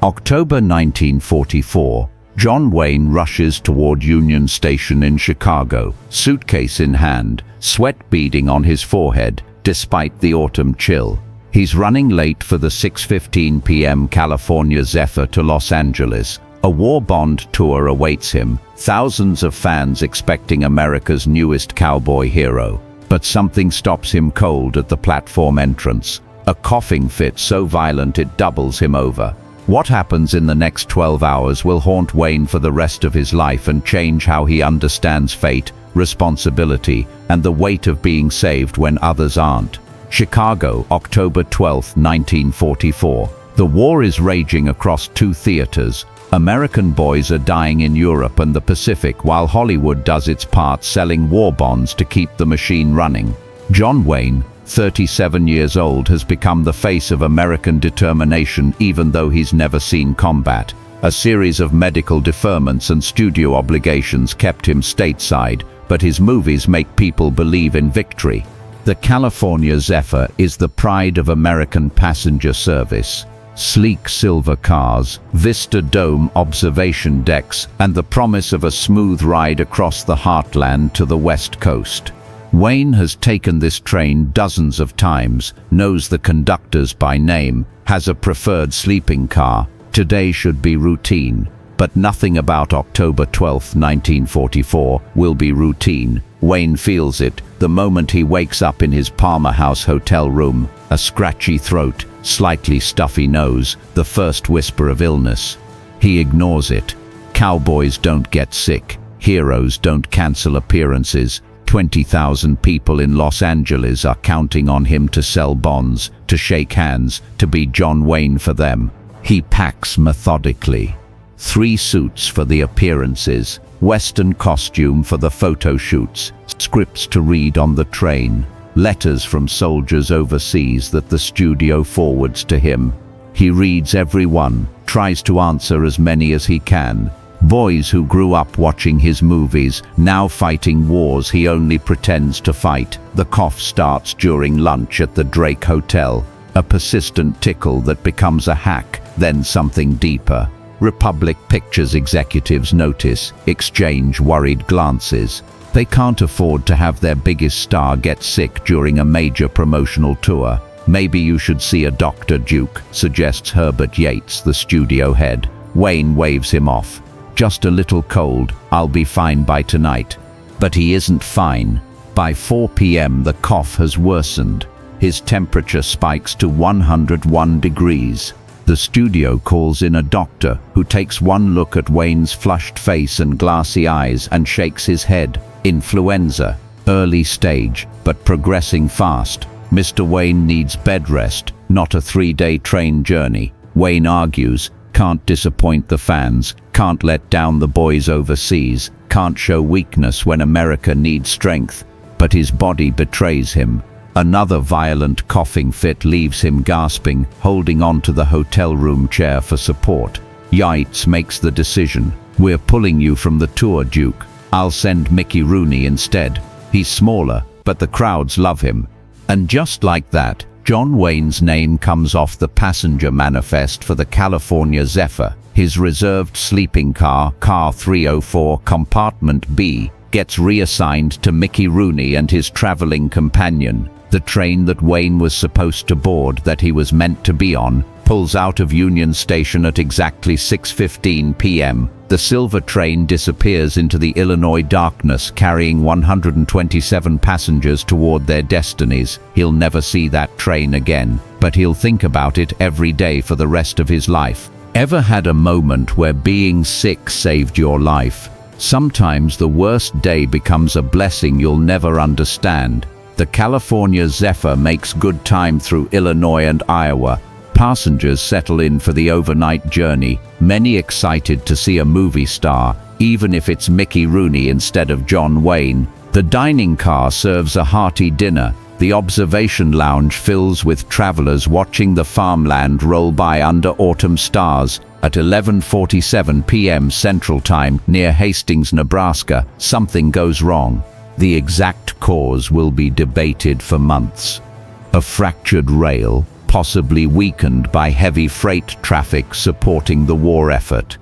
October 1944. John Wayne rushes toward Union Station in Chicago, suitcase in hand, sweat beading on his forehead, despite the autumn chill. He's running late for the 6:15 p.m. California Zephyr to Los Angeles. A war bond tour awaits him, thousands of fans expecting America's newest cowboy hero. But something stops him cold at the platform entrance. A coughing fit so violent it doubles him over. What happens in the next 12 hours will haunt Wayne for the rest of his life and change how he understands fate, responsibility, and the weight of being saved when others aren't. Chicago, October 12, 1944. The war is raging across two theaters. American boys are dying in Europe and the Pacific, while Hollywood does its part selling war bonds to keep the machine running. John Wayne, 37 years old, has become the face of American determination even though he's never seen combat. A series of medical deferments and studio obligations kept him stateside, but his movies make people believe in victory. The California Zephyr is the pride of American passenger service. Sleek silver cars, Vista Dome observation decks, and the promise of a smooth ride across the heartland to the West Coast. Wayne has taken this train dozens of times, knows the conductors by name, has a preferred sleeping car. Today should be routine, but nothing about October 12, 1944 will be routine. Wayne feels it the moment he wakes up in his Palmer House hotel room. A scratchy throat, slightly stuffy nose, the first whisper of illness. He ignores it. Cowboys don't get sick. Heroes don't cancel appearances. 20,000 people in Los Angeles are counting on him to sell bonds, to shake hands, to be John Wayne for them. He packs methodically. 3 suits for the appearances, Western costume for the photo shoots, scripts to read on the train, letters from soldiers overseas that the studio forwards to him. He reads every one, tries to answer as many as he can. Boys who grew up watching his movies, now fighting wars he only pretends to fight. The cough starts during lunch at the Drake Hotel, a persistent tickle that becomes a hack, then something deeper. Republic Pictures executives notice, exchange worried glances. They can't afford to have their biggest star get sick during a major promotional tour. Maybe you should see a doctor, Duke, suggests Herbert Yates, the studio head. Wayne waves him off. Just a little cold, I'll be fine by tonight. But he isn't fine. By 4 p.m. the cough has worsened. His temperature spikes to 101 degrees. The studio calls in a doctor who takes one look at Wayne's flushed face and glassy eyes and shakes his head. Influenza. Early stage, but progressing fast. Mr. Wayne needs bed rest, not a 3-day train journey. Wayne argues, can't disappoint the fans, can't let down the boys overseas, can't show weakness when America needs strength. But his body betrays him. Another violent coughing fit leaves him gasping, holding on to the hotel room chair for support. Yates makes the decision. We're pulling you from the tour, Duke. I'll send Mickey Rooney instead. He's smaller, but the crowds love him. And just like that, John Wayne's name comes off the passenger manifest for the California Zephyr. His reserved sleeping car, Car 304 Compartment B, gets reassigned to Mickey Rooney and his traveling companion. The train that Wayne was supposed to board, that he was meant to be on, pulls out of Union Station at exactly 6:15 p.m. The silver train disappears into the Illinois darkness, carrying 127 passengers toward their destinies. He'll never see that train again, but he'll think about it every day for the rest of his life. Ever had a moment where being sick saved your life? Sometimes the worst day becomes a blessing you'll never understand. The California Zephyr makes good time through Illinois and Iowa. Passengers settle in for the overnight journey, many excited to see a movie star, even if it's Mickey Rooney instead of John Wayne. The dining car serves a hearty dinner. The observation lounge fills with travelers watching the farmland roll by under autumn stars. At 11:47 p.m. Central Time, near Hastings, Nebraska, something goes wrong. The exact cause will be debated for months. A fractured rail, possibly weakened by heavy freight traffic supporting the war effort.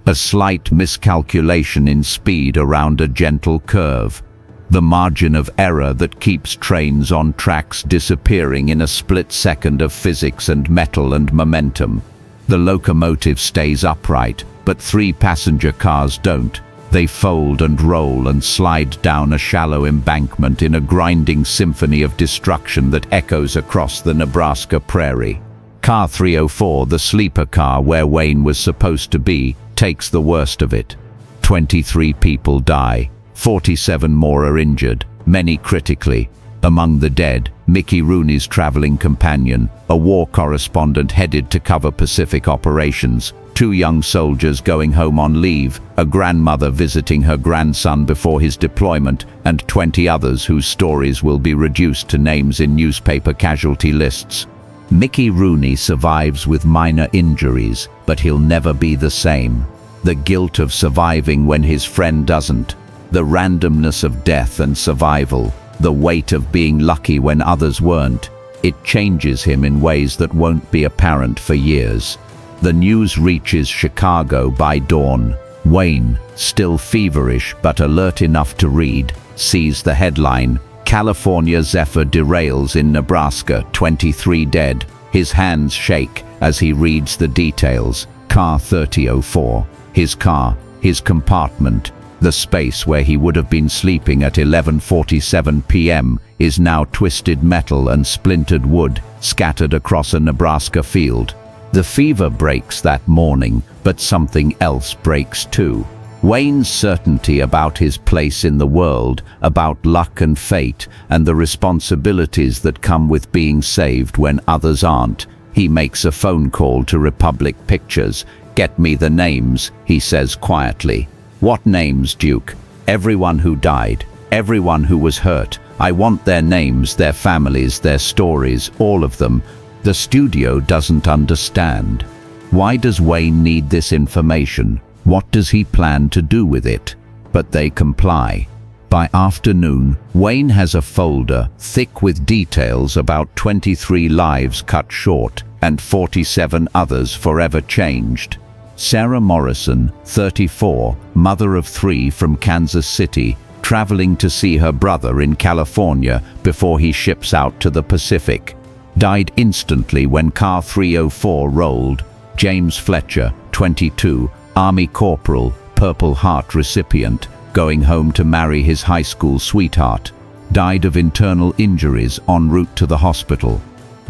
A slight miscalculation in speed around a gentle curve. The margin of error that keeps trains on tracks disappearing in a split second of physics and metal and momentum. The locomotive stays upright, but 3 passenger cars don't. They fold and roll and slide down a shallow embankment in a grinding symphony of destruction that echoes across the Nebraska prairie. Car 304, the sleeper car where Wayne was supposed to be, takes the worst of it. 23 people die. 47 more are injured, many critically. Among the dead, Mickey Rooney's traveling companion, a war correspondent headed to cover Pacific operations, 2 young soldiers going home on leave, a grandmother visiting her grandson before his deployment, and 20 others whose stories will be reduced to names in newspaper casualty lists. Mickey Rooney survives with minor injuries, but he'll never be the same. The guilt of surviving when his friend doesn't. The randomness of death and survival, the weight of being lucky when others weren't, it changes him in ways that won't be apparent for years. The news reaches Chicago by dawn. Wayne, still feverish but alert enough to read, sees the headline, "California Zephyr derails in Nebraska, 23 dead." His hands shake as he reads the details. Car 3004. His car, his compartment, the space where he would have been sleeping at 11:47 p.m. is now twisted metal and splintered wood scattered across a Nebraska field. The fever breaks that morning, but something else breaks too. Wayne's certainty about his place in the world, about luck and fate, and the responsibilities that come with being saved when others aren't. He makes a phone call to Republic Pictures. "Get me the names," he says quietly. "What names, Duke?" "Everyone who died, everyone who was hurt. I want their names, their families, their stories, all of them." The studio doesn't understand. Why does Wayne need this information? What does he plan to do with it? But they comply. By afternoon, Wayne has a folder thick with details about 23 lives cut short and 47 others forever changed. Sarah Morrison, 34, mother of 3 from Kansas City, traveling to see her brother in California before he ships out to the Pacific. Died instantly when car 304 rolled. James Fletcher, 22, Army Corporal, Purple Heart recipient, going home to marry his high school sweetheart. Died of internal injuries en route to the hospital.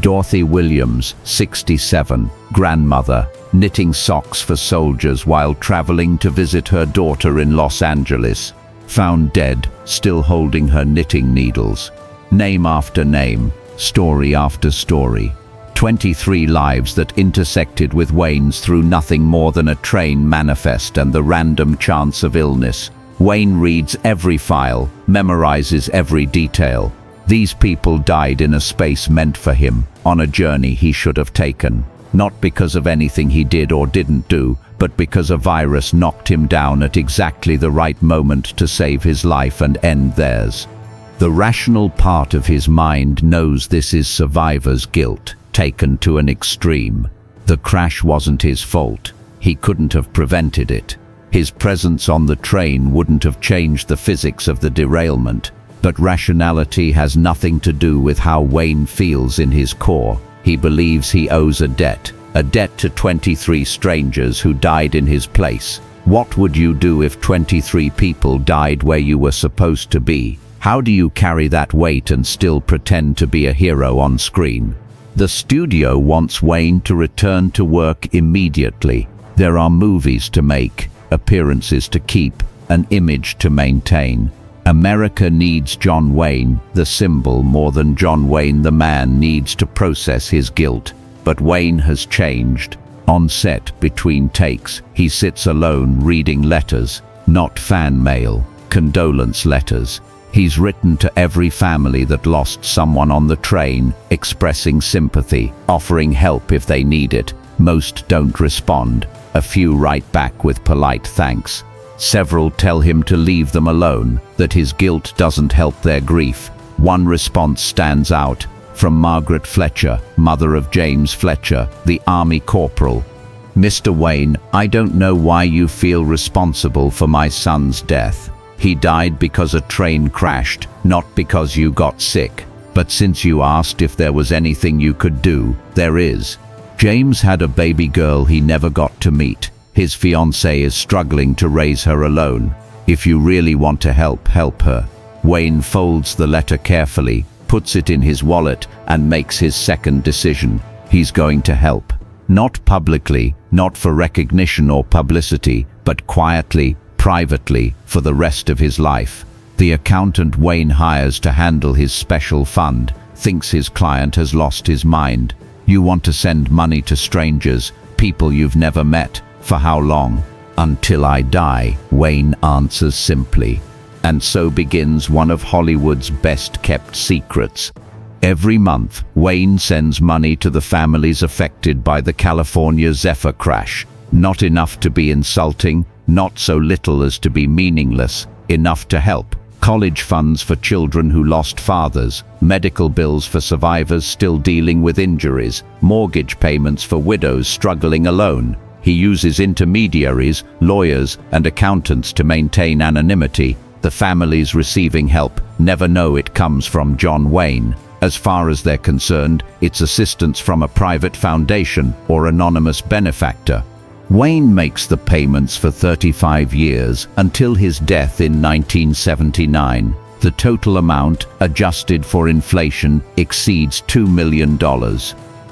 Dorothy Williams, 67, grandmother, knitting socks for soldiers while traveling to visit her daughter in Los Angeles. Found dead, still holding her knitting needles. Name after name, story after story. 23 lives that intersected with Wayne's through nothing more than a train manifest and the random chance of illness. Wayne reads every file, memorizes every detail. These people died in a space meant for him, on a journey he should have taken. Not because of anything he did or didn't do, but because a virus knocked him down at exactly the right moment to save his life and end theirs. The rational part of his mind knows this is survivor's guilt, taken to an extreme. The crash wasn't his fault. He couldn't have prevented it. His presence on the train wouldn't have changed the physics of the derailment. But rationality has nothing to do with how Wayne feels in his core. He believes he owes a debt to 23 strangers who died in his place. What would you do if 23 people died where you were supposed to be? How do you carry that weight and still pretend to be a hero on screen? The studio wants Wayne to return to work immediately. There are movies to make, appearances to keep, an image to maintain. America needs John Wayne, the symbol, more than John Wayne the man needs to process his guilt. But Wayne has changed. On set, between takes, he sits alone reading letters, not fan mail, condolence letters. He's written to every family that lost someone on the train, expressing sympathy, offering help if they need it. Most don't respond. A few write back with polite thanks. Several tell him to leave them alone, that his guilt doesn't help their grief. One response stands out. from Margaret Fletcher, mother of James Fletcher, the Army corporal. Mr. Wayne, I don't know why you feel responsible for my son's death. He died because a train crashed, not because you got sick. But since you asked if there was anything you could do, there is. James had a baby girl he never got to meet. His fiancée is struggling to raise her alone. If you really want to help her. Wayne folds the letter carefully, puts it in his wallet, and makes his second decision. He's going to help. Not publicly, not for recognition or publicity, but quietly, privately, for the rest of his life. The accountant Wayne hires to handle his special fund thinks his client has lost his mind. You want to send money to strangers, people you've never met. For how long? Until I die, Wayne answers simply. And so begins one of Hollywood's best-kept secrets. Every month, Wayne sends money to the families affected by the California Zephyr crash. Not enough to be insulting, not so little as to be meaningless, enough to help. College funds for children who lost fathers, medical bills for survivors still dealing with injuries, mortgage payments for widows struggling alone. He uses intermediaries, lawyers, and accountants to maintain anonymity. The families receiving help never know it comes from John Wayne. As far as they're concerned, it's assistance from a private foundation or anonymous benefactor. Wayne makes the payments for 35 years until his death in 1979. The total amount, adjusted for inflation, exceeds $2 million.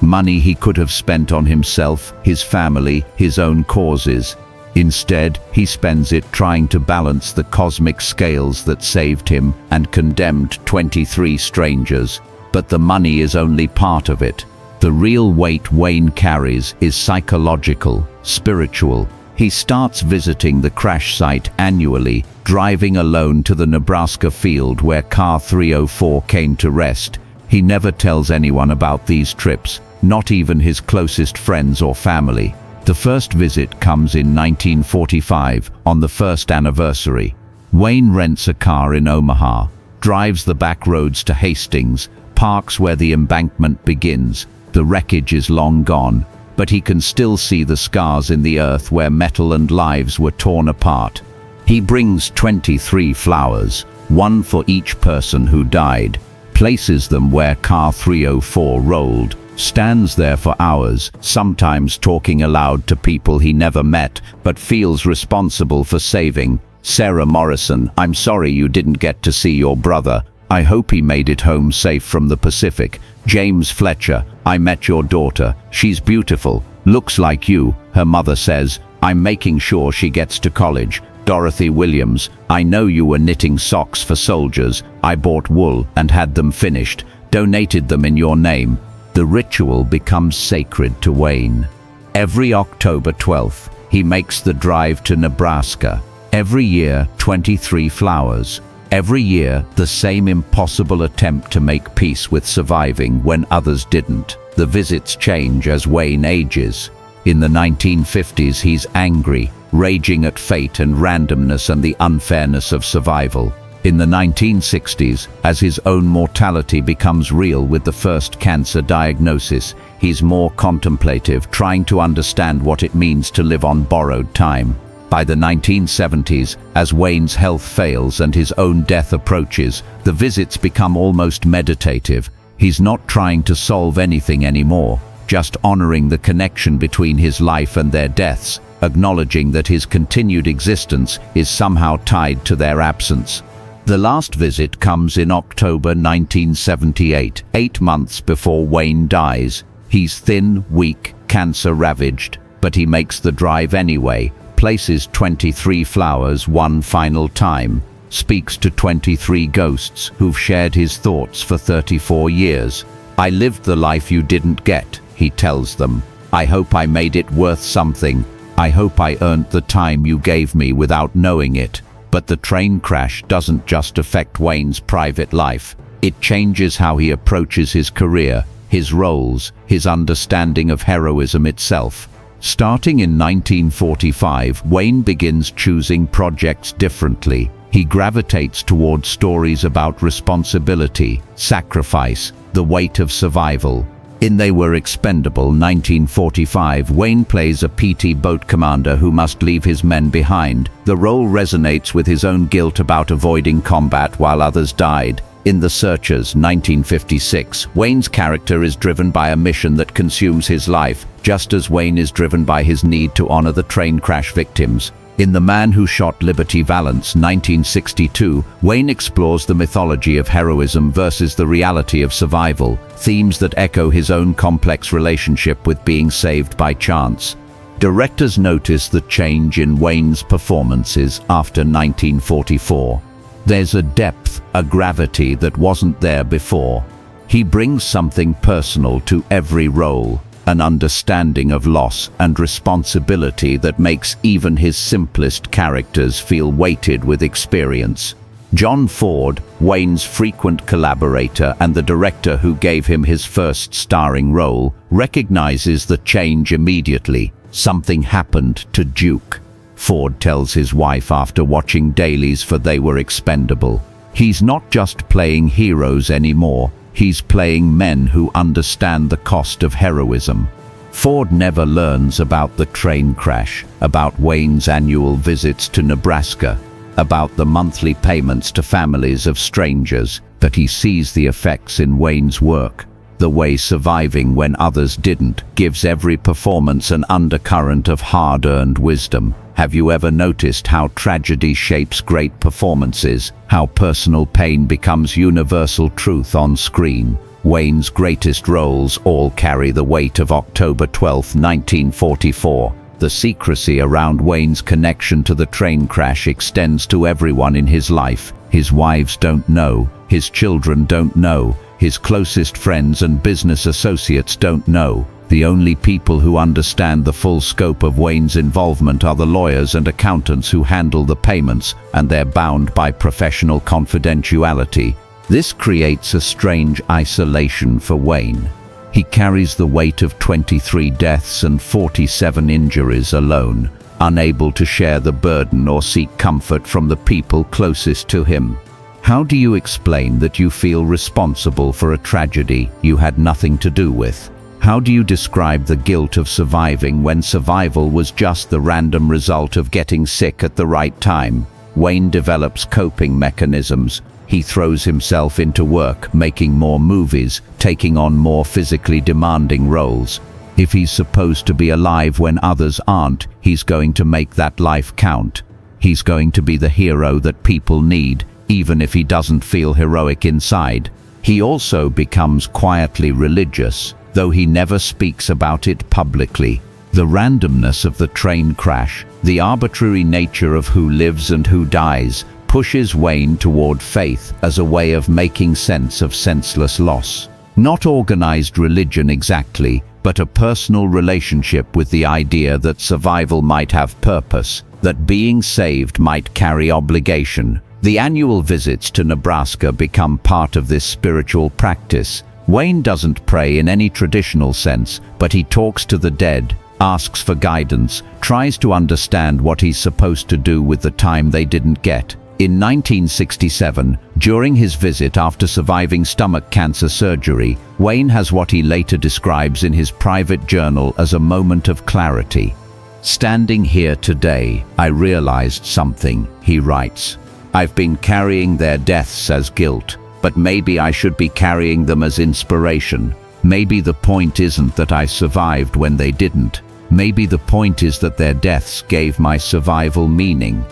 Money he could have spent on himself, his family, his own causes. Instead, he spends it trying to balance the cosmic scales that saved him and condemned 23 strangers. But the money is only part of it. The real weight Wayne carries is psychological, spiritual. He starts visiting the crash site annually, driving alone to the Nebraska field where Car 304 came to rest. He never tells anyone about these trips, not even his closest friends or family. The first visit comes in 1945, on the first anniversary. Wayne rents a car in Omaha, drives the back roads to Hastings, parks where the embankment begins. The wreckage is long gone, but he can still see the scars in the earth where metal and lives were torn apart. He brings 23 flowers, one for each person who died, places them where Car 304 rolled, stands there for hours, sometimes talking aloud to people he never met but feels responsible for saving. Sarah Morrison, I'm sorry you didn't get to see your brother. I hope he made it home safe from the Pacific. James Fletcher, I met your daughter. She's beautiful, looks like you, her mother says. I'm making sure she gets to college. Dorothy Williams, I know you were knitting socks for soldiers. I bought wool and had them finished, donated them in your name. The ritual becomes sacred to Wayne. Every October 12th, he makes the drive to Nebraska. Every year, 23 flowers. Every year, the same impossible attempt to make peace with surviving when others didn't. The visits change as Wayne ages. In the 1950s, he's angry, raging at fate and randomness and the unfairness of survival. In the 1960s, as his own mortality becomes real with the first cancer diagnosis, he's more contemplative, trying to understand what it means to live on borrowed time. By the 1970s, as Wayne's health fails and his own death approaches, the visits become almost meditative. He's not trying to solve anything anymore, just honoring the connection between his life and their deaths, acknowledging that his continued existence is somehow tied to their absence. The last visit comes in October 1978, 8 months before Wayne dies. He's thin, weak, cancer-ravaged, but he makes the drive anyway, places 23 flowers one final time, speaks to 23 ghosts who've shared his thoughts for 34 years. I lived the life you didn't get, he tells them. I hope I made it worth something. I hope I earned the time you gave me without knowing it. But the train crash doesn't just affect Wayne's private life. It changes how he approaches his career, his roles, his understanding of heroism itself. Starting in 1945, Wayne begins choosing projects differently. He gravitates toward stories about responsibility, sacrifice, the weight of survival. In They Were Expendable, 1945, Wayne plays a PT boat commander who must leave his men behind. The role resonates with his own guilt about avoiding combat while others died. In The Searchers, 1956, Wayne's character is driven by a mission that consumes his life, just as Wayne is driven by his need to honor the train crash victims. In The Man Who Shot Liberty Valance, 1962, Wayne explores the mythology of heroism versus the reality of survival, themes that echo his own complex relationship with being saved by chance. Directors notice the change in Wayne's performances after 1944. There's a depth, a gravity that wasn't there before. He brings something personal to every role, an understanding of loss and responsibility that makes even his simplest characters feel weighted with experience. John Ford, Wayne's frequent collaborator and the director who gave him his first starring role, recognizes the change immediately. Something happened to Duke. Ford tells his wife after watching dailies for They Were Expendable. He's not just playing heroes anymore. He's playing men who understand the cost of heroism. Ford never learns about the train crash, about Wayne's annual visits to Nebraska, about the monthly payments to families of strangers, but he sees the effects in Wayne's work. The way surviving when others didn't gives every performance an undercurrent of hard-earned wisdom. Have you ever noticed how tragedy shapes great performances, how personal pain becomes universal truth on screen? Wayne's greatest roles all carry the weight of October 12, 1944. The secrecy around Wayne's connection to the train crash extends to everyone in his life. His wives don't know, his children don't know, his closest friends and business associates don't know. The only people who understand the full scope of Wayne's involvement are the lawyers and accountants who handle the payments, and they're bound by professional confidentiality. This creates a strange isolation for Wayne. He carries the weight of 23 deaths and 47 injuries alone, unable to share the burden or seek comfort from the people closest to him. How do you explain that you feel responsible for a tragedy you had nothing to do with? How do you describe the guilt of surviving when survival was just the random result of getting sick at the right time? Wayne develops coping mechanisms. He throws himself into work, making more movies, taking on more physically demanding roles. If he's supposed to be alive when others aren't, he's going to make that life count. He's going to be the hero that people need, even if he doesn't feel heroic inside. He also becomes quietly religious, though he never speaks about it publicly. The randomness of the train crash, the arbitrary nature of who lives and who dies, pushes Wayne toward faith as a way of making sense of senseless loss. Not organized religion exactly, but a personal relationship with the idea that survival might have purpose, that being saved might carry obligation. The annual visits to Nebraska become part of this spiritual practice. Wayne doesn't pray in any traditional sense, but he talks to the dead, asks for guidance, tries to understand what he's supposed to do with the time they didn't get. In 1967, during his visit after surviving stomach cancer surgery, Wayne has what he later describes in his private journal as a moment of clarity. "Standing here today, I realized something," he writes. "I've been carrying their deaths as guilt, but maybe I should be carrying them as inspiration. Maybe the point isn't that I survived when they didn't. Maybe the point is that their deaths gave my survival meaning."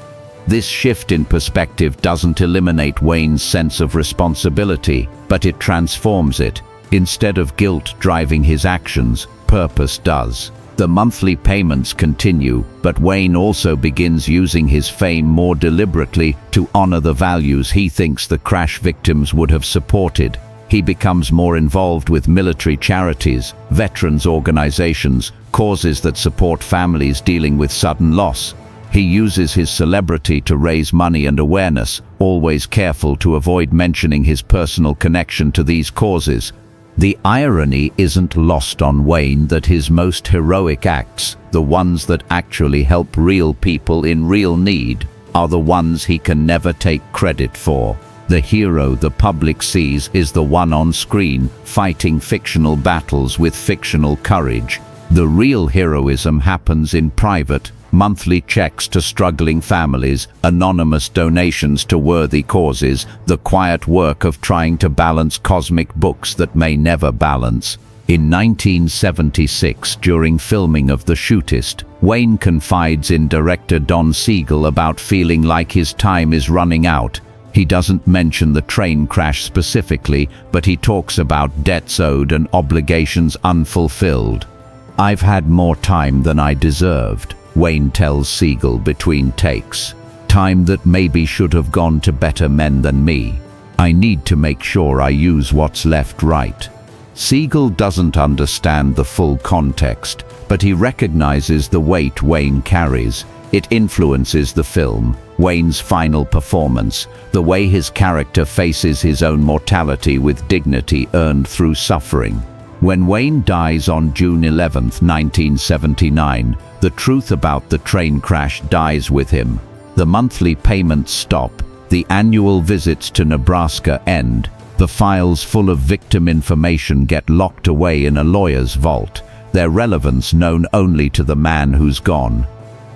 This shift in perspective doesn't eliminate Wayne's sense of responsibility, but it transforms it. Instead of guilt driving his actions, purpose does. The monthly payments continue, but Wayne also begins using his fame more deliberately to honor the values he thinks the crash victims would have supported. He becomes more involved with military charities, veterans organizations, causes that support families dealing with sudden loss. He uses his celebrity to raise money and awareness, always careful to avoid mentioning his personal connection to these causes. The irony isn't lost on Wayne that his most heroic acts, the ones that actually help real people in real need, are the ones he can never take credit for. The hero the public sees is the one on screen, fighting fictional battles with fictional courage. The real heroism happens in private, monthly checks to struggling families, anonymous donations to worthy causes, the quiet work of trying to balance cosmic books that may never balance. In 1976, during filming of The Shootist, Wayne confides in director Don Siegel about feeling like his time is running out. He doesn't mention the train crash specifically, but he talks about debts owed and obligations unfulfilled. "I've had more time than I deserved," Wayne tells Siegel between takes. "Time that maybe should have gone to better men than me. I need to make sure I use what's left right." Siegel doesn't understand the full context, but he recognizes the weight Wayne carries. It influences the film, Wayne's final performance, the way his character faces his own mortality with dignity earned through suffering. When Wayne dies on June 11, 1979, the truth about the train crash dies with him. The monthly payments stop, the annual visits to Nebraska end, the files full of victim information get locked away in a lawyer's vault, their relevance known only to the man who's gone.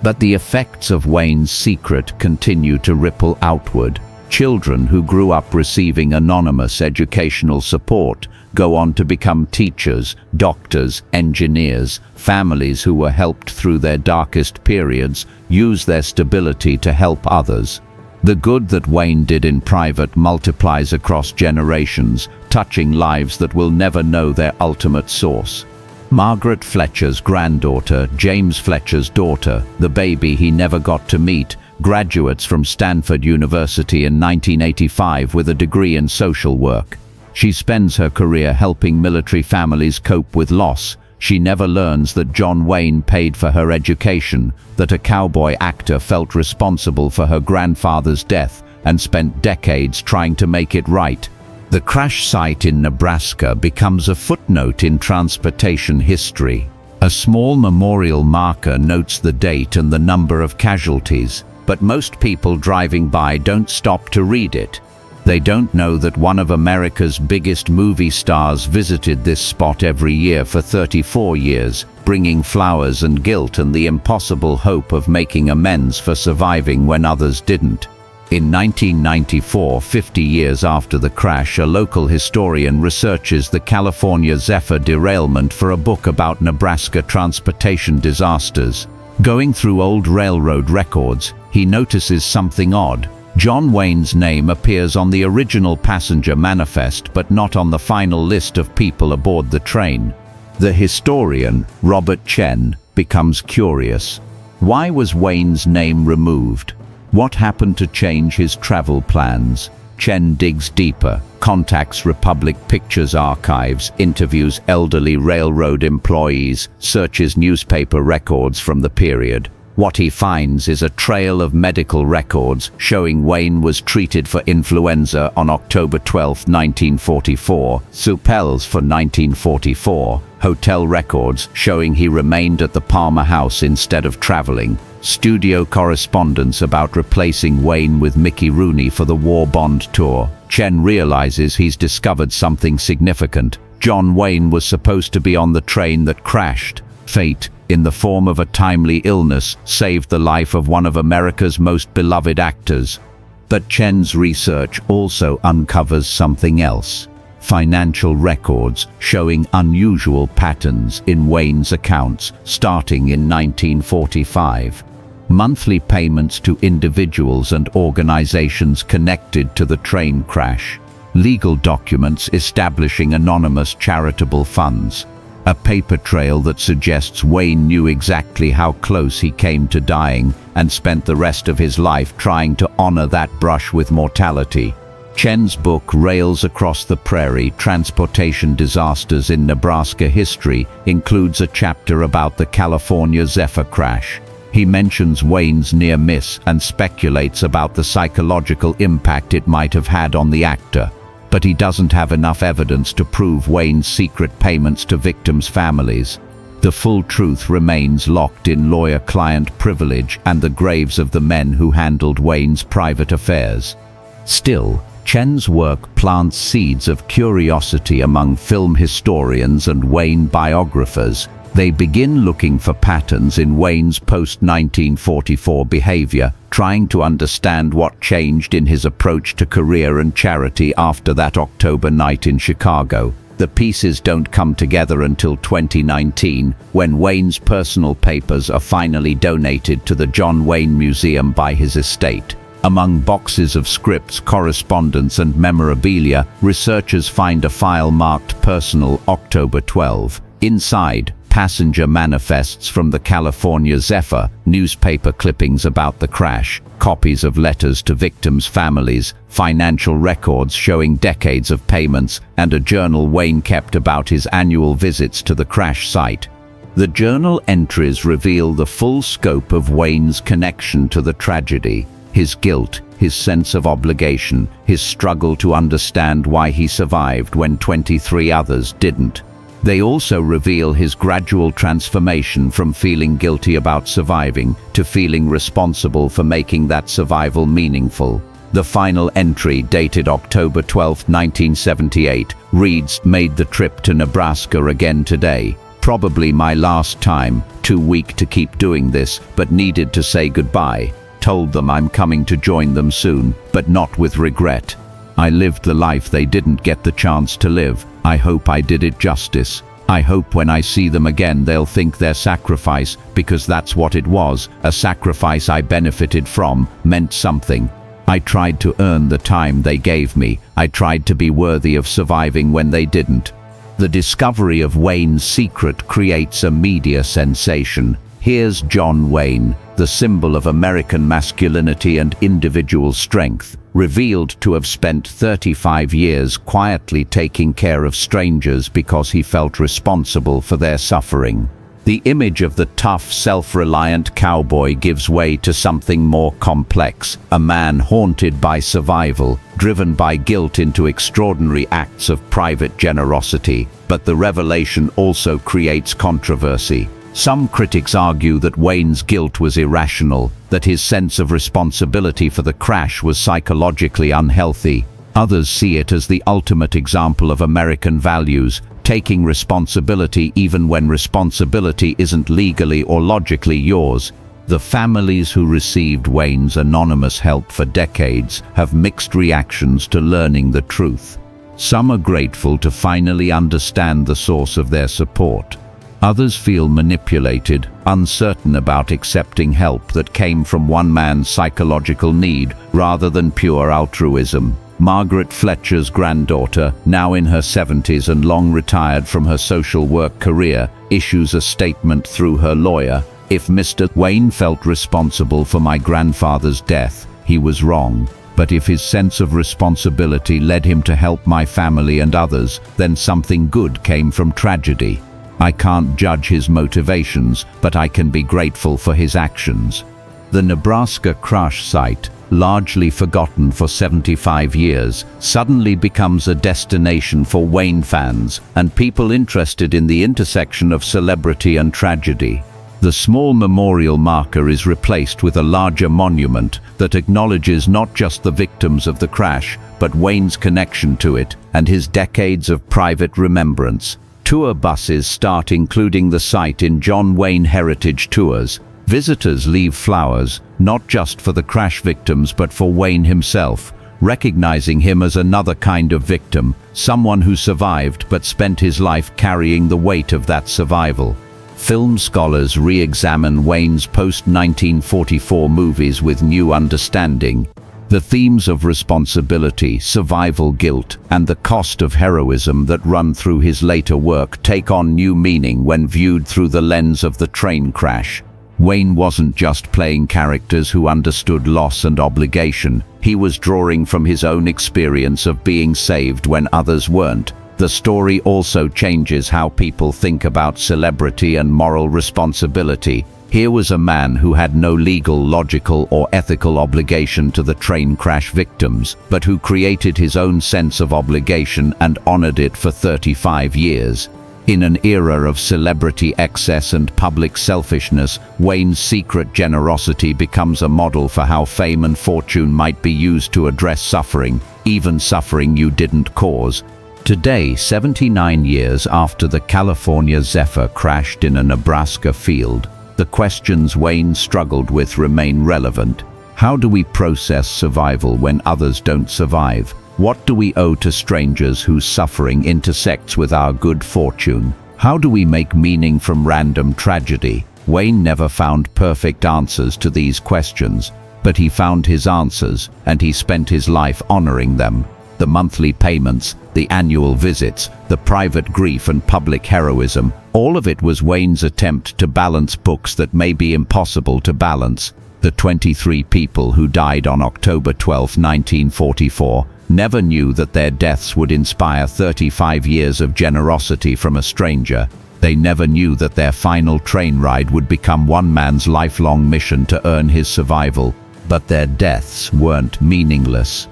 But the effects of Wayne's secret continue to ripple outward. Children who grew up receiving anonymous educational support go on to become teachers, doctors, engineers. Families who were helped through their darkest periods use their stability to help others. The good that Wayne did in private multiplies across generations, touching lives that will never know their ultimate source. Margaret Fletcher's granddaughter, James Fletcher's daughter, the baby he never got to meet, graduates from Stanford University in 1985 with a degree in social work. She spends her career helping military families cope with loss. She never learns that John Wayne paid for her education, that a cowboy actor felt responsible for her grandfather's death and spent decades trying to make it right. The crash site in Nebraska becomes a footnote in transportation history. A small memorial marker notes the date and the number of casualties, but most people driving by don't stop to read it. They don't know that one of America's biggest movie stars visited this spot every year for 34 years, bringing flowers and guilt and the impossible hope of making amends for surviving when others didn't. In 1994, 50 years after the crash, a local historian researches the California Zephyr derailment for a book about Nebraska transportation disasters. Going through old railroad records, he notices something odd. John Wayne's name appears on the original passenger manifest but not on the final list of people aboard the train. The historian, Robert Chen, becomes curious. Why was Wayne's name removed? What happened to change his travel plans? Chen digs deeper, contacts Republic Pictures archives, interviews elderly railroad employees, searches newspaper records from the period. What he finds is a trail of medical records showing Wayne was treated for influenza on October 12, 1944, suppels for 1944, hotel records showing he remained at the Palmer House instead of traveling, studio correspondence about replacing Wayne with Mickey Rooney for the War Bond tour. Chen realizes he's discovered something significant. John Wayne was supposed to be on the train that crashed. Fate, in the form of a timely illness, saved the life of one of America's most beloved actors. But Chen's research also uncovers something else. Financial records showing unusual patterns in Wayne's accounts starting in 1945. Monthly payments to individuals and organizations connected to the train crash. Legal documents establishing anonymous charitable funds. A paper trail that suggests Wayne knew exactly how close he came to dying and spent the rest of his life trying to honor that brush with mortality. Chen's book Rails Across the Prairie, Transportation Disasters in Nebraska History includes a chapter about the California Zephyr crash. He mentions Wayne's near miss and speculates about the psychological impact it might have had on the actor. but he doesn't have enough evidence to prove Wayne's secret payments to victims' families. The full truth remains locked in lawyer-client privilege and the graves of the men who handled Wayne's private affairs. Still, Chen's work plants seeds of curiosity among film historians and Wayne biographers. They begin looking for patterns in Wayne's post-1944 behavior, trying to understand what changed in his approach to career and charity after that October night in Chicago. The pieces don't come together until 2019, when Wayne's personal papers are finally donated to the John Wayne Museum by his estate. Among boxes of scripts, correspondence, and memorabilia, researchers find a file marked Personal, October 12. Inside, passenger manifests from the California Zephyr, newspaper clippings about the crash, copies of letters to victims' families, financial records showing decades of payments, and a journal Wayne kept about his annual visits to the crash site. The journal entries reveal the full scope of Wayne's connection to the tragedy, his guilt, his sense of obligation, his struggle to understand why he survived when 23 others didn't. They also reveal his gradual transformation from feeling guilty about surviving to feeling responsible for making that survival meaningful. The final entry, dated October 12, 1978, reads, "Made the trip to Nebraska again today. Probably my last time, too weak to keep doing this, but needed to say goodbye. Told them I'm coming to join them soon, but not with regret. I lived the life they didn't get the chance to live. I hope I did it justice. I hope when I see them again they'll think their sacrifice, because that's what it was, a sacrifice I benefited from, meant something. I tried to earn the time they gave me. I tried to be worthy of surviving when they didn't." The discovery of Wayne's secret creates a media sensation. Here's John Wayne, the symbol of American masculinity and individual strength, revealed to have spent 35 years quietly taking care of strangers because he felt responsible for their suffering. The image of the tough, self-reliant cowboy gives way to something more complex, a man haunted by survival, driven by guilt into extraordinary acts of private generosity. But the revelation also creates controversy. Some critics argue that Wayne's guilt was irrational, that his sense of responsibility for the crash was psychologically unhealthy. Others see it as the ultimate example of American values, taking responsibility even when responsibility isn't legally or logically yours. The families who received Wayne's anonymous help for decades have mixed reactions to learning the truth. Some are grateful to finally understand the source of their support. Others feel manipulated, uncertain about accepting help that came from one man's psychological need rather than pure altruism. Margaret Fletcher's granddaughter, now in her 70s and long retired from her social work career, issues a statement through her lawyer. "If Mr. Wayne felt responsible for my grandfather's death, he was wrong. But if his sense of responsibility led him to help my family and others, then something good came from tragedy. I can't judge his motivations, but I can be grateful for his actions." The Nebraska crash site, largely forgotten for 75 years, suddenly becomes a destination for Wayne fans and people interested in the intersection of celebrity and tragedy. The small memorial marker is replaced with a larger monument that acknowledges not just the victims of the crash, but Wayne's connection to it and his decades of private remembrance. Tour buses start including the site in John Wayne Heritage Tours. Visitors leave flowers, not just for the crash victims but for Wayne himself, recognizing him as another kind of victim, someone who survived but spent his life carrying the weight of that survival. Film scholars re-examine Wayne's post-1944 movies with new understanding. The themes of responsibility, survival guilt, and the cost of heroism that run through his later work take on new meaning when viewed through the lens of the train crash. Wayne wasn't just playing characters who understood loss and obligation. He was drawing from his own experience of being saved when others weren't. The story also changes how people think about celebrity and moral responsibility. Here was a man who had no legal, logical, or ethical obligation to the train crash victims, but who created his own sense of obligation and honored it for 35 years. In an era of celebrity excess and public selfishness, Wayne's secret generosity becomes a model for how fame and fortune might be used to address suffering, even suffering you didn't cause. Today, 79 years after the California Zephyr crashed in a Nebraska field, the questions Wayne struggled with remain relevant. How do we process survival when others don't survive? What do we owe to strangers whose suffering intersects with our good fortune? How do we make meaning from random tragedy? Wayne never found perfect answers to these questions, but he found his answers, and he spent his life honoring them. The monthly payments, the annual visits, the private grief and public heroism, all of it was Wayne's attempt to balance books that may be impossible to balance. The 23 people who died on October 12, 1944, never knew that their deaths would inspire 35 years of generosity from a stranger. They never knew that their final train ride would become one man's lifelong mission to earn his survival. But their deaths weren't meaningless.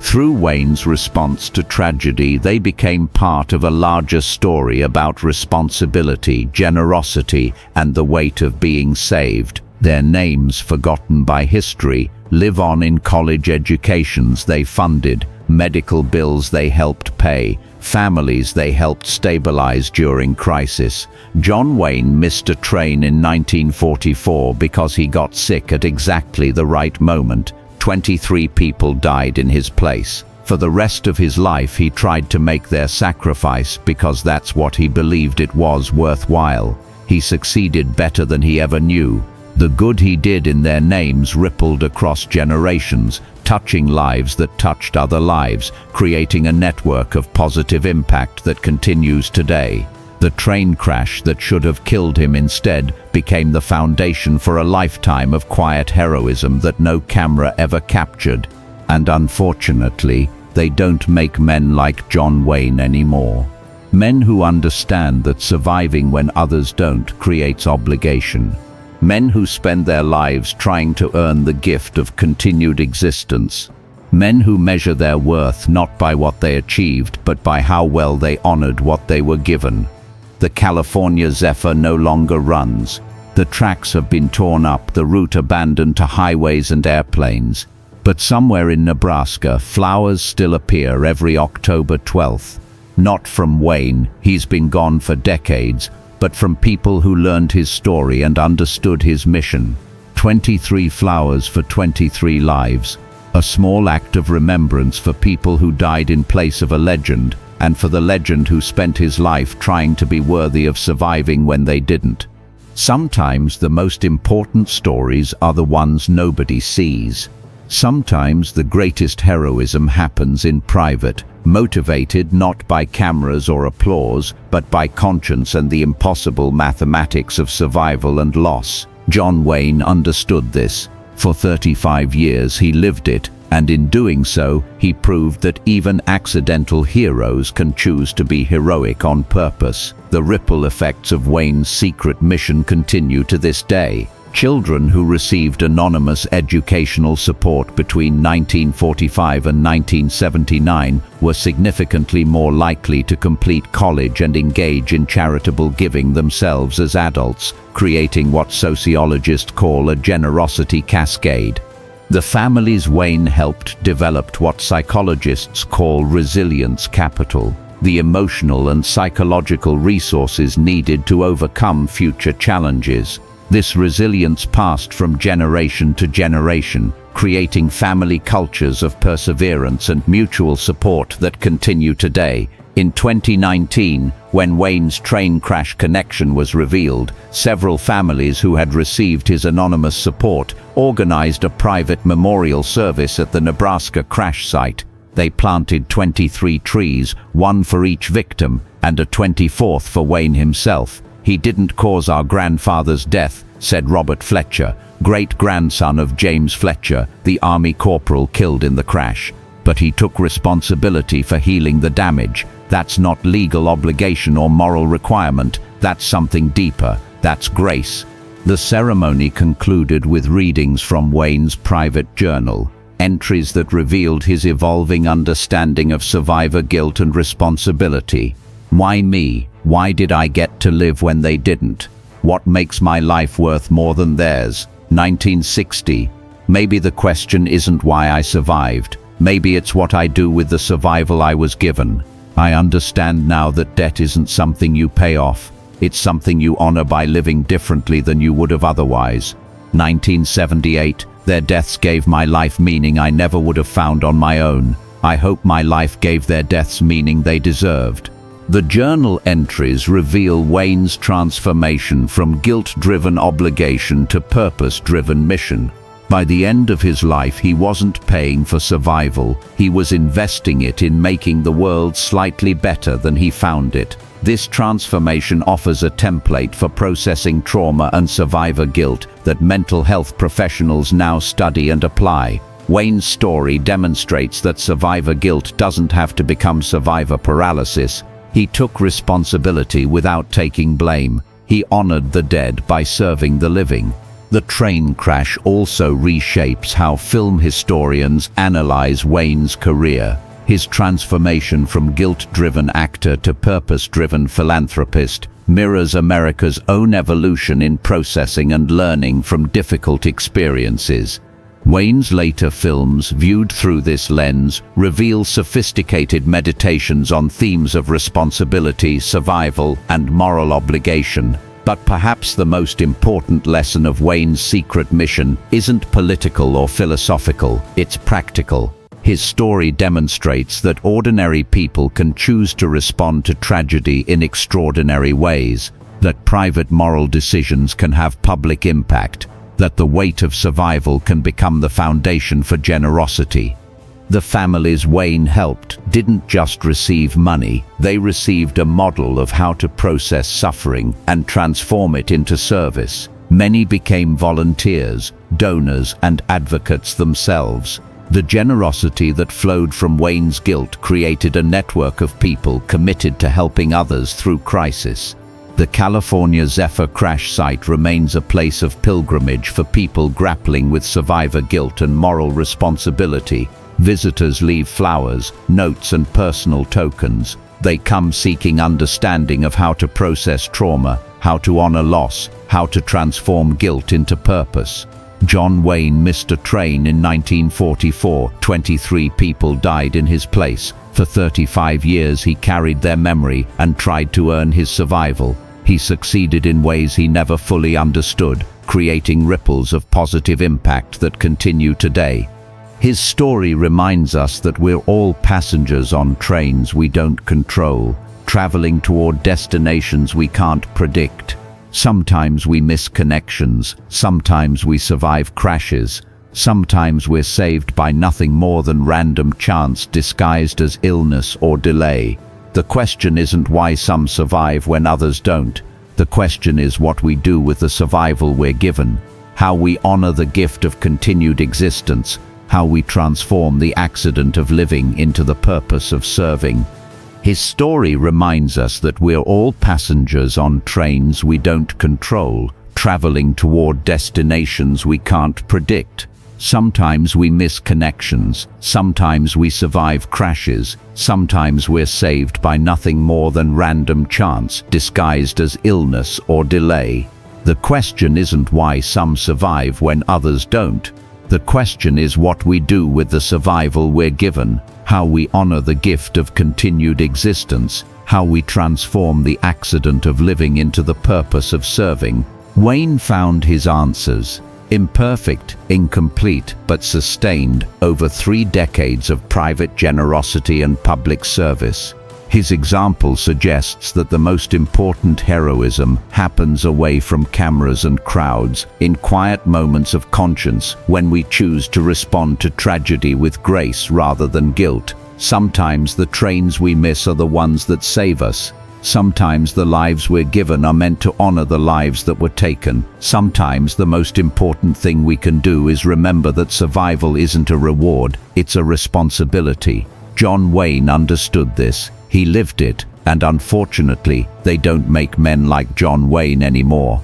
Through Wayne's response to tragedy, they became part of a larger story about responsibility, generosity, and the weight of being saved. Their names, forgotten by history, live on in college educations they funded, medical bills they helped pay, families they helped stabilize during crisis. John Wayne missed a train in 1944 because he got sick at exactly the right moment. 23 people died in his place. For the rest of his life, he tried to make their sacrifice because that's what he believed it was worthwhile. He succeeded better than he ever knew. The good he did in their names rippled across generations, touching lives that touched other lives, creating a network of positive impact that continues today. The train crash that should have killed him instead became the foundation for a lifetime of quiet heroism that no camera ever captured. And unfortunately, they don't make men like John Wayne anymore. Men who understand that surviving when others don't creates obligation. Men who spend their lives trying to earn the gift of continued existence. Men who measure their worth not by what they achieved, but by how well they honored what they were given. The California Zephyr no longer runs. The tracks have been torn up, the route abandoned to highways and airplanes. But somewhere in Nebraska, flowers still appear every October 12th. Not from Wayne, he's been gone for decades, but from people who learned his story and understood his mission. 23 flowers for 23 lives. A small act of remembrance for people who died in place of a legend, and for the legend who spent his life trying to be worthy of surviving when they didn't. Sometimes the most important stories are the ones nobody sees. Sometimes the greatest heroism happens in private, motivated not by cameras or applause, but by conscience and the impossible mathematics of survival and loss. John Wayne understood this. For 35 years he lived it, and in doing so, he proved that even accidental heroes can choose to be heroic on purpose. The ripple effects of Wayne's secret mission continue to this day. Children who received anonymous educational support between 1945 and 1979 were significantly more likely to complete college and engage in charitable giving themselves as adults, creating what sociologists call a generosity cascade. The families Wayne helped developed what psychologists call resilience capital, the emotional and psychological resources needed to overcome future challenges. This resilience passed from generation to generation, creating family cultures of perseverance and mutual support that continue today. In 2019, when Wayne's train crash connection was revealed, several families who had received his anonymous support organized a private memorial service at the Nebraska crash site. They planted 23 trees, one for each victim, and a 24th for Wayne himself. "He didn't cause our grandfather's death," said Robert Fletcher, great-grandson of James Fletcher, the Army corporal killed in the crash. "But he took responsibility for healing the damage. That's not legal obligation or moral requirement. That's something deeper. That's grace." The ceremony concluded with readings from Wayne's private journal, entries that revealed his evolving understanding of survivor guilt and responsibility. Why me? Why did I get to live when they didn't? What makes my life worth more than theirs? 1960. Maybe the question isn't why I survived. Maybe it's what I do with the survival I was given. I understand now that debt isn't something you pay off. It's something you honor by living differently than you would have otherwise. 1978. Their deaths gave my life meaning I never would have found on my own. I hope my life gave their deaths meaning they deserved. The journal entries reveal Wayne's transformation from guilt-driven obligation to purpose-driven mission. By the end of his life, he wasn't paying for survival. He was investing it in making the world slightly better than he found it. This transformation offers a template for processing trauma and survivor guilt that mental health professionals now study and apply. Wayne's story demonstrates that survivor guilt doesn't have to become survivor paralysis. He took responsibility without taking blame. He honored the dead by serving the living. The train crash also reshapes how film historians analyze Wayne's career. His transformation from guilt-driven actor to purpose-driven philanthropist mirrors America's own evolution in processing and learning from difficult experiences. Wayne's later films, viewed through this lens, reveal sophisticated meditations on themes of responsibility, survival, and moral obligation. But perhaps the most important lesson of Wayne's secret mission isn't political or philosophical, it's practical. His story demonstrates that ordinary people can choose to respond to tragedy in extraordinary ways, that private moral decisions can have public impact, that the weight of survival can become the foundation for generosity. The families Wayne helped didn't just receive money, they received a model of how to process suffering and transform it into service. Many became volunteers, donors, and advocates themselves. The generosity that flowed from Wayne's guilt created a network of people committed to helping others through crisis. The California Zephyr crash site remains a place of pilgrimage for people grappling with survivor guilt and moral responsibility. Visitors leave flowers, notes, and personal tokens. They come seeking understanding of how to process trauma, how to honor loss, how to transform guilt into purpose. John Wayne missed a train in 1944. 23 people died in his place. For 35 years he carried their memory and tried to earn his survival. He succeeded in ways he never fully understood, creating ripples of positive impact that continue today. His story reminds us that we're all passengers on trains we don't control, traveling toward destinations we can't predict. Sometimes we miss connections, sometimes we survive crashes, sometimes we're saved by nothing more than random chance disguised as illness or delay. The question isn't why some survive when others don't. The question is what we do with the survival we're given, how we honor the gift of continued existence, how we transform the accident of living into the purpose of serving. His story reminds us that we're all passengers on trains we don't control, traveling toward destinations we can't predict. Sometimes we miss connections, sometimes we survive crashes, sometimes we're saved by nothing more than random chance disguised as illness or delay. The question isn't why some survive when others don't. The question is what we do with the survival we're given, how we honor the gift of continued existence, how we transform the accident of living into the purpose of serving. Wayne found his answers, imperfect, incomplete, but sustained over 3 decades of private generosity and public service. His example suggests that the most important heroism happens away from cameras and crowds, in quiet moments of conscience when we choose to respond to tragedy with grace rather than guilt. Sometimes the trains we miss are the ones that save us. Sometimes the lives we're given are meant to honor the lives that were taken. Sometimes the most important thing we can do is remember that survival isn't a reward, it's a responsibility. John Wayne understood this. He lived it, and unfortunately, they don't make men like John Wayne anymore.